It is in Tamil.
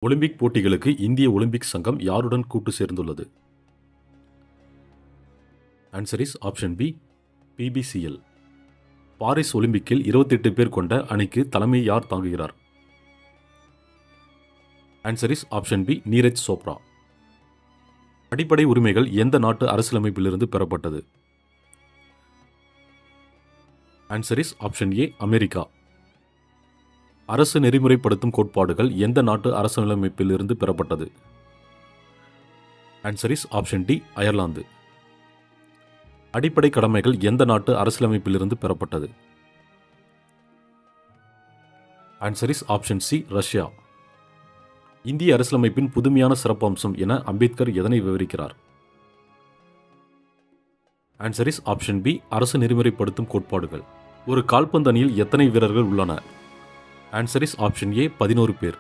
ஒலிம்பிக் போட்டிகளுக்கு இந்திய ஒலிம்பிக் சங்கம் யாருடன் கூட்டு சேர்ந்துள்ளது? Answer is option B, PBCL. Paris ஒலிம்பிக்கில் 28 பேர் கொண்ட அணிக்கு தலைமை யார் தாங்குகிறார்? Answer is option B, Neeraj Chopra. அடிப்படை உரிமைகள் எந்த நாட்டு அரசியலமைப்பிலிருந்து பெறப்பட்டது? Answer is option A, America. அரசு நெறிமுறைப்படுத்தும் கோட்பாடுகள் எந்த நாட்டு அரசியலமைப்பிலிருந்து பெறப்பட்டது? Answer is option D, Ireland. அடிப்படை கடமைகள் எந்த நாட்டு அரசியலமைப்பிலிருந்து பெறப்பட்டது? Answer is option C, Russia. இந்திய அரசியலமைப்பின் புதுமையான சிறப்பம்சம் என அம்பேத்கர் எதனை விவரிக்கிறார்? ஆன்சர் இஸ் ஆப்ஷன் பி, அரசு நெறிமுறைப்படுத்தும் கோட்பாடுகள். ஒரு கால்பந்து அணியில் எத்தனை வீரர்கள் உள்ளனர்? ஆன்சர் இஸ் ஆப்ஷன் ஏ, 11 பேர்.